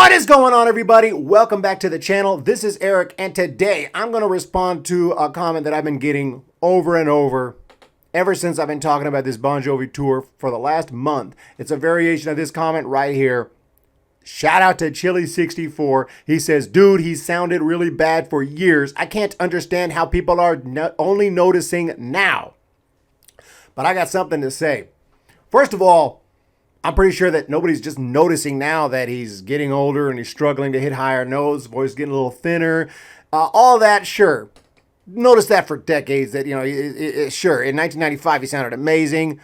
What is going on, everybody? Welcome back to the channel. This is Eric, and today I'm going to respond to a comment that I've been getting over and over ever since I've been talking about this Bon Jovi tour for the last month. It's a variation of this comment right here. Shout out to Chili64. He says, dude, he sounded really bad for years. I can't understand how people are only noticing now. But I got something to say. First of all, I'm pretty sure that nobody's just noticing now that he's getting older and he's struggling to hit higher notes, voice getting a little thinner, all that, sure. Noticed that for decades that, sure, in 1995 he sounded amazing.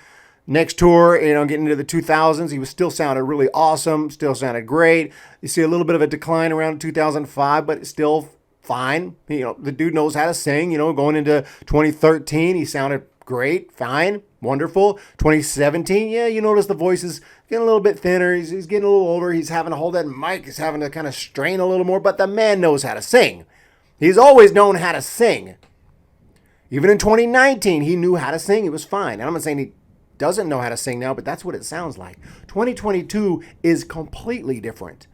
Next tour, getting into the 2000s, he still sounded really awesome, still sounded great. You see a little bit of a decline around 2005, but it's still fine. The dude knows how to sing, going into 2013, he sounded great, fine, wonderful. 2017, yeah, you notice the voice is getting a little bit thinner. He's getting a little older. He's having to hold that mic. He's having to kind of strain a little more, but the man knows how to sing. He's always known how to sing. Even in 2019, he knew how to sing. It was fine. And I'm not saying he doesn't know how to sing now, but that's what it sounds like. 2022 is completely different.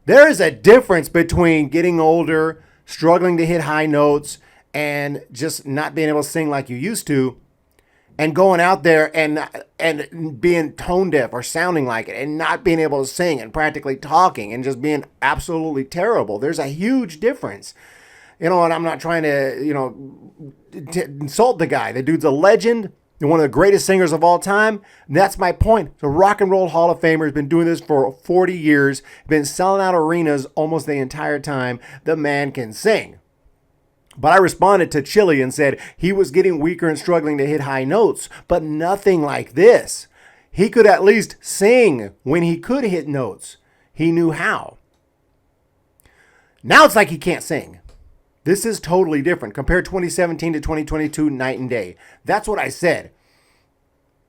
There is a difference between getting older, struggling to hit high notes, and just not being able to sing like you used to, and going out there and being tone deaf or sounding like it and not being able to sing and practically talking and just being absolutely terrible. There's a huge difference. And I'm not trying to, insult the guy. The dude's a legend. One of the greatest singers of all time. And that's my point. The Rock and Roll Hall of Famer has been doing this for 40 years, been selling out arenas almost the entire time. The man can sing. But I responded to Chili and said he was getting weaker and struggling to hit high notes, but nothing like this. He could at least sing when he could hit notes. He knew how. Now it's like he can't sing. This is totally different. Compare 2017 to 2022, night and day. That's what I said.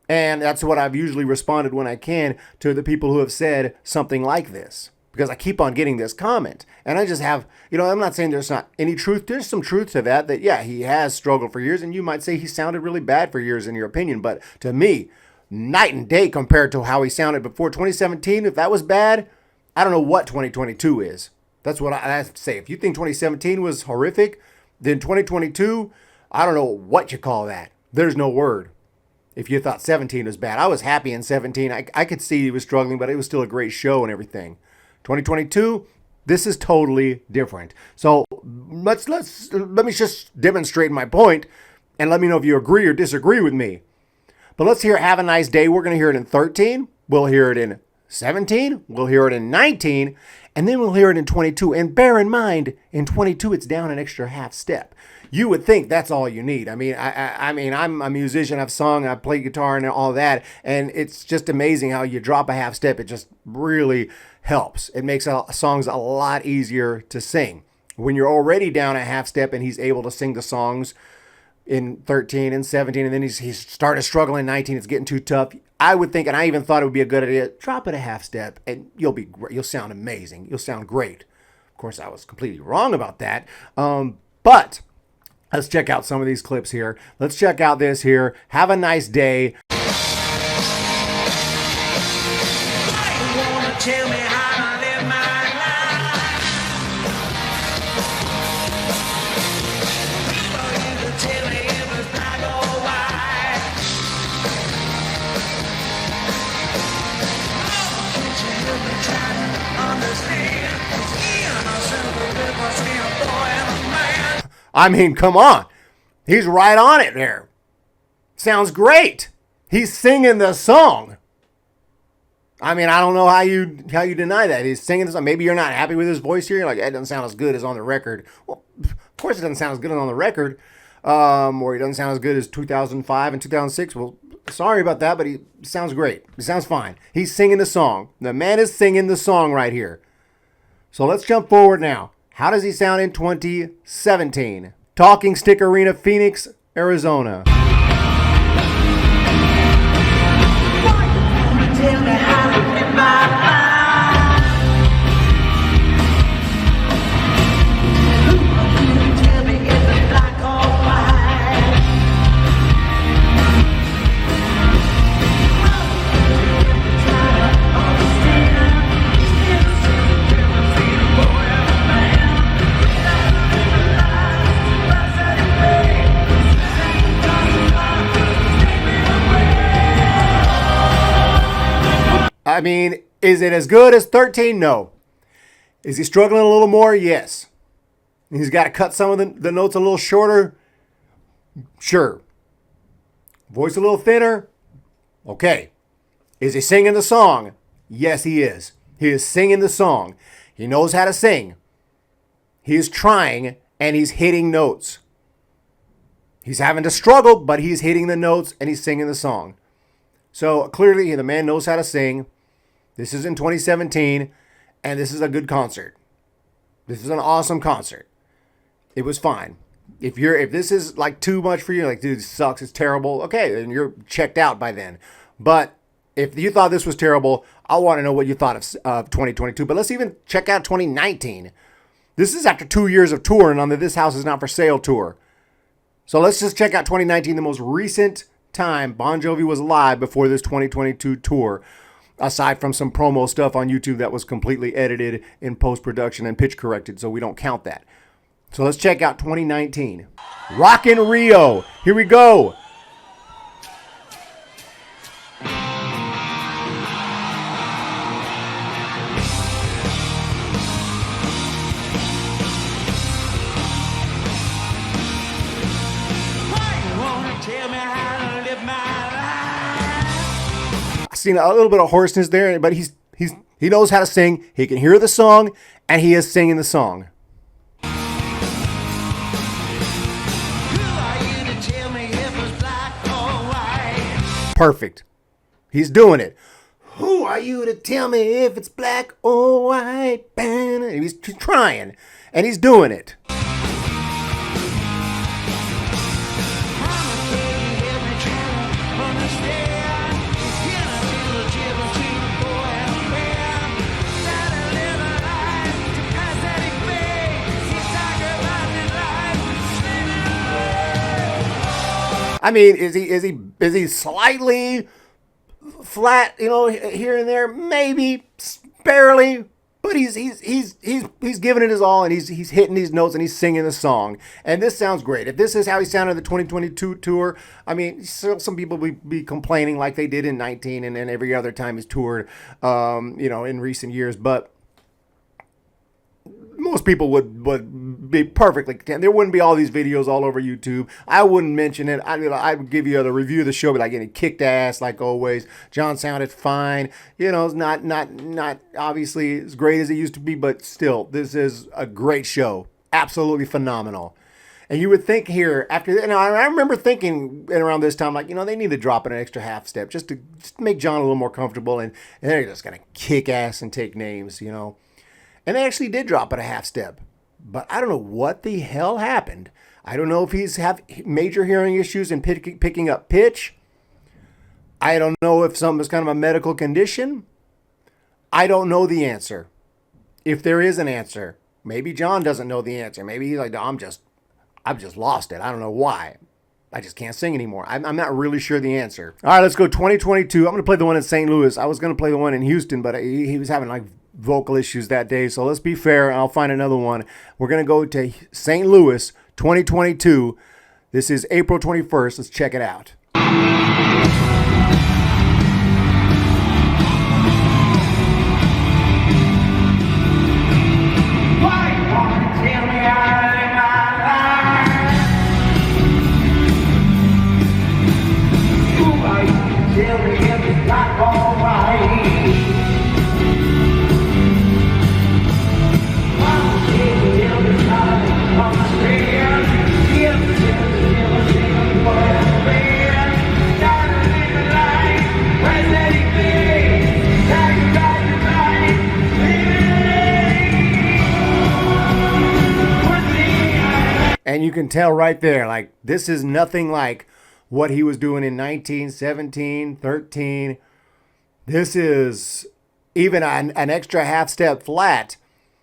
And that's what I've usually responded when I can to the people who have said something like this. Because I keep on getting this comment. And I just have, I'm not saying there's not any truth. There's some truth to that, yeah, he has struggled for years. And you might say he sounded really bad for years in your opinion. But to me, night and day compared to how he sounded before 2017, if that was bad, I don't know what 2022 is. That's what I have to say. If you think 2017 was horrific, then 2022, I don't know what you call that. There's no word. If you thought 17 was bad. I was happy in 17. I could see he was struggling, but it was still a great show and everything. 2022, this is totally different. So let me just demonstrate my point and let me know if you agree or disagree with me. But let's hear Have a Nice Day. We're going to hear it in 13. We'll hear it in 17. We'll hear it in 19. And then we'll hear it in 22. And bear in mind, in 22, it's down an extra half step. You would think that's all you need. I mean, I'm a musician. I've sung, I play guitar and all that. And it's just amazing how you drop a half step. It just really helps. It makes songs a lot easier to sing. When you're already down a half step and he's able to sing the songs in 13 and 17, and then he's started struggling in 19, it's getting too tough. I would think, and I even thought it would be a good idea, drop it a half step and you'll sound amazing. You'll sound great. Of course, I was completely wrong about that. But let's check out some of these clips here. Let's check out this here. Have a Nice Day. Tell me how to live my life. People used to tell me it was black or white. Oh, can't you help me try to understand? A boy and a man. I mean, come on. He's right on it there. Sounds great. He's singing the song. I mean, I don't know how you deny that. He's singing this song. Maybe you're not happy with his voice here. You're like, it doesn't sound as good as on the record. Well, of course it doesn't sound as good as on the record. Or he doesn't sound as good as 2005 and 2006. Well, sorry about that, but he sounds great. He sounds fine. He's singing the song. The man is singing the song right here. So let's jump forward now. How does he sound in 2017? Talking Stick Arena, Phoenix, Arizona. Tell me how to live my life. Tell me if it's black or white. Try to understand. I mean, is it as good as 13? No. Is he struggling a little more? Yes. He's got to cut some of the notes a little shorter? Sure. Voice a little thinner? Okay. Is he singing the song? Yes, he is. He is singing the song. He knows how to sing. He is trying, and he's hitting notes. He's having to struggle, but he's hitting the notes, and he's singing the song. So clearly, the man knows how to sing. This is in 2017, and this is a good concert. This is an awesome concert. It was fine. If this is like too much for you, like, dude, this sucks, it's terrible, okay, then you're checked out by then. But if you thought this was terrible, I want to know what you thought of 2022. But let's even check out 2019. This is after 2 years of touring on the This House Is Not For Sale tour. So let's just check out 2019, the most recent time Bon Jovi was live before this 2022 tour, aside from some promo stuff on YouTube that was completely edited in post-production and pitch corrected, so we don't count that. So let's check out 2019. Rockin' Rio. Here we go. I've seen a little bit of hoarseness there, but he knows how to sing. He can hear the song, and he is singing the song. Perfect. He's doing it. Who are you to tell me if it's black or white? He's trying, and he's doing it. I mean, is he slightly flat, here and there? Maybe, barely, but he's giving it his all, and he's hitting these notes, and he's singing the song. And this sounds great. If this is how he sounded the 2022 tour, I mean, some people would be complaining like they did in 19 and then every other time he's toured, in recent years, but most people would be perfectly content. There wouldn't be all these videos all over YouTube. I wouldn't mention it. I would give you the review of the show, be like, getting kicked ass like always. John sounded fine. It's not obviously as great as it used to be, but still, this is a great show. Absolutely phenomenal. And you would think here after, I remember thinking around this time, like, they need to drop in an extra half step just to make John a little more comfortable, and they're just gonna kick ass and take names, And they actually did drop it a half step. But I don't know what the hell happened. I don't know if he's have major hearing issues and picking up pitch. I don't know if something is kind of a medical condition. I don't know the answer. If there is an answer, maybe John doesn't know the answer. Maybe he's like, I've just lost it. I don't know why. I just can't sing anymore. I'm not really sure the answer. All right, let's go 2022. I'm going to play the one in St. Louis. I was going to play the one in Houston, but he was having like vocal issues that day. So let's be fair. I'll find another one. We're going to go to St. Louis 2022. This is April 21st. Let's check it out. And you can tell right there, like, this is nothing like what he was doing in 19, 17, 13. This is even an extra half step flat.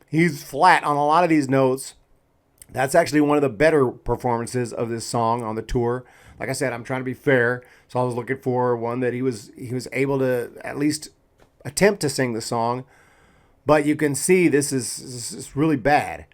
He's flat on a lot of these notes. That's actually one of the better performances of this song on the tour. Like I said, I'm trying to be fair, so I was looking for one that he was able to at least attempt to sing the song. But you can see this is really bad.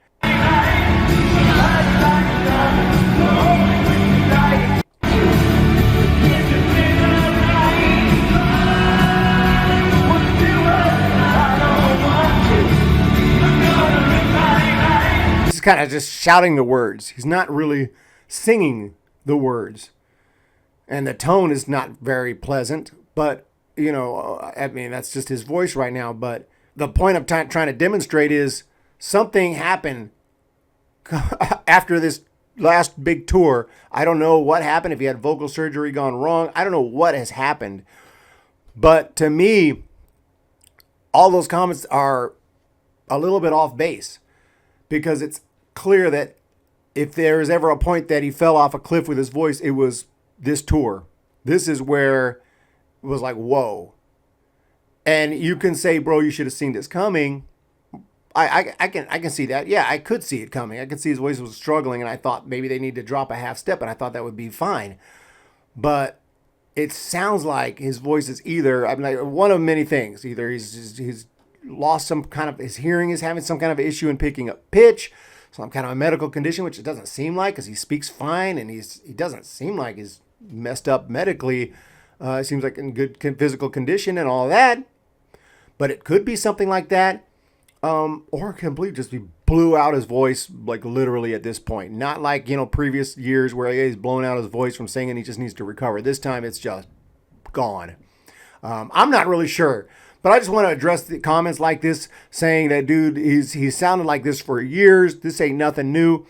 kind of just shouting the words. He's not really singing the words. And the tone is not very pleasant, but, I mean, that's just his voice right now. But the point I'm trying to demonstrate is something happened after this last big tour. I don't know what happened, if he had vocal surgery gone wrong. I don't know what has happened. But to me, all those comments are a little bit off base, because it's clear that if there is ever a point that he fell off a cliff with his voice, it was this tour. This is where it was like, whoa. And you can say, bro, you should have seen this coming. I can see that. Yeah, I could see it coming. I could see his voice was struggling, and I thought maybe they need to drop a half step, and I thought that would be fine. But it sounds like his voice is either, I mean, like, one of many things. Either he's lost some kind of, his hearing is having some kind of issue in picking up pitch, some kind of a medical condition, which it doesn't seem like, because he speaks fine, and he doesn't seem like he's messed up medically. It seems like in good physical condition and all that. But it could be something like that. Or completely just be blew out his voice, like literally at this point. Not like, previous years where he's blown out his voice from singing. He just needs to recover. This time it's just gone. I'm not really sure. But I just want to address the comments like this, saying that, dude, he's sounded like this for years. This ain't nothing new.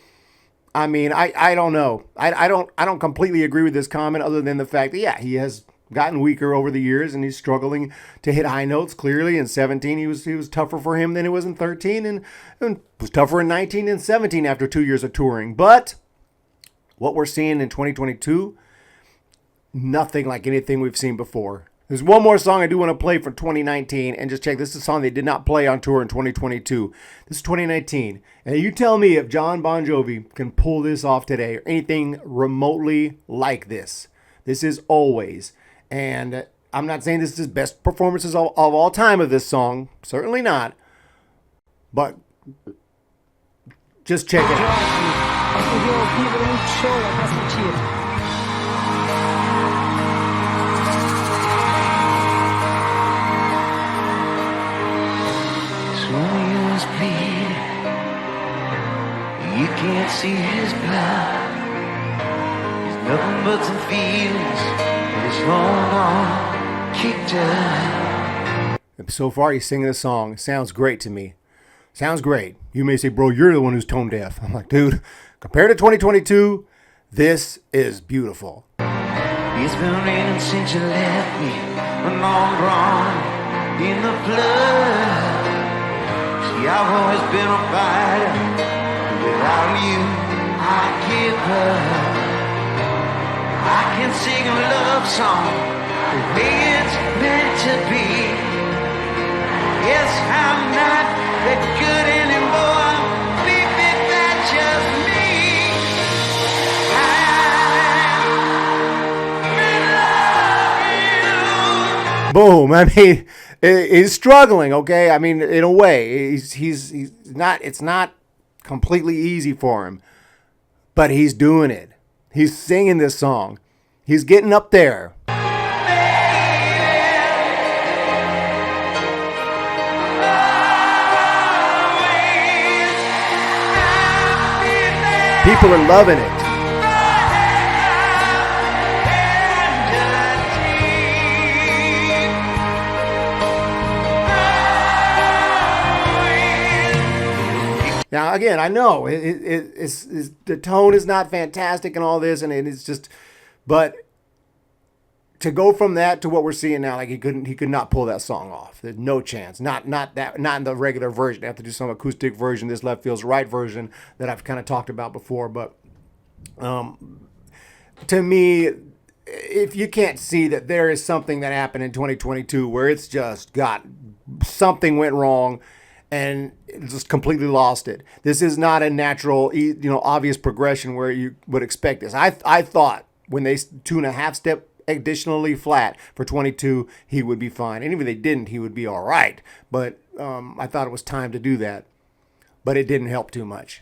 I mean, I don't know. I don't completely agree with this comment, other than the fact that, yeah, he has gotten weaker over the years, and he's struggling to hit high notes. Clearly in 17 he was tougher for him than it was in 13, and was tougher in 19 and 17 after 2 years of touring. But what we're seeing in 2022, nothing like anything we've seen before. There's one more song I do want to play from 2019, and just check, this is a song they did not play on tour in 2022. This is 2019, and you tell me if Jon Bon Jovi can pull this off today, or anything remotely like this. This is Always. And I'm not saying this is his best performances of all time of this song. Certainly not. But just check it out. You can't see his blood. There's nothing but some feelings. It's long on, kicked up. So far, he's singing a song. It sounds great to me. Sounds great. You may say, bro, you're the one who's tone deaf. I'm like, dude, compared to 2022, this is beautiful. It's been raining since you left me, and I'm drawn in the flood. See, I've always been a fighter. Without you, I give up. I can sing a love song the way it's meant to be. Yes, I'm not that good anymore. Baby, that's just me. Boom. I mean, he's struggling, okay? I mean, in a way. He's not, it's not completely easy for him, but he's doing it. He's singing this song. He's getting up there. People are loving it. Now, again, I know it's the tone is not fantastic and all this, and it's just, but to go from that to what we're seeing now, like he could not pull that song off. There's no chance. Not in the regular version. They have to do some acoustic version, this Left Feels Right version that I've kind of talked about before. But to me, if you can't see that there is something that happened in 2022 where it's just something went wrong, and just completely lost it. This is not a natural, obvious progression where you would expect this. I thought when they 2.5 step additionally flat for 22, he would be fine. And even if they didn't, he would be all right. But I thought it was time to do that. But it didn't help too much.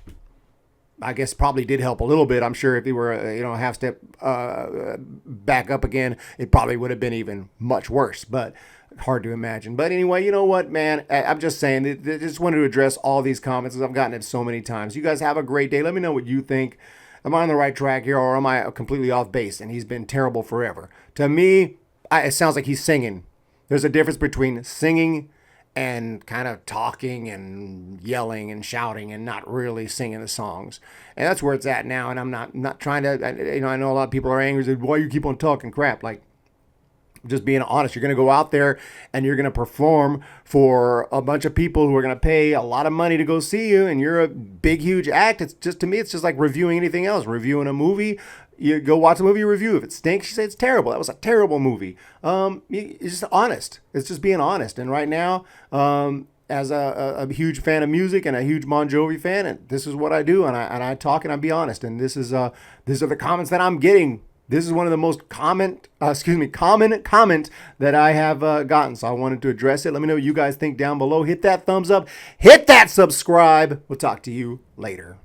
I guess probably did help a little bit. I'm sure if he were, a half step back up again, it probably would have been even much worse. But hard to imagine. But anyway, you know what, man? I'm just saying. I just wanted to address all these comments as I've gotten it so many times. You guys have a great day. Let me know what you think. Am I on the right track here, or am I completely off base? And he's been terrible forever. To me, it sounds like he's singing. There's a difference between singing and kind of talking and yelling and shouting and not really singing the songs. And that's where it's at now. And I'm not trying to, I know a lot of people are angry. Why you keep on talking crap? Like, just being honest, you're going to go out there and you're going to perform for a bunch of people who are going to pay a lot of money to go see you, and you're a big, huge act. It's just, to me, it's just like reviewing anything else. Reviewing a movie, you go watch a movie review. If it stinks, you say it's terrible. That was a terrible movie. It's just honest. It's just being honest. And right now, as a huge fan of music and a huge Bon Jovi fan, and this is what I do, and I talk and I be honest. And these are the comments that I'm getting. This is one of the most common comments that I have gotten. So I wanted to address it. Let me know what you guys think down below. Hit that thumbs up. Hit that subscribe. We'll talk to you later.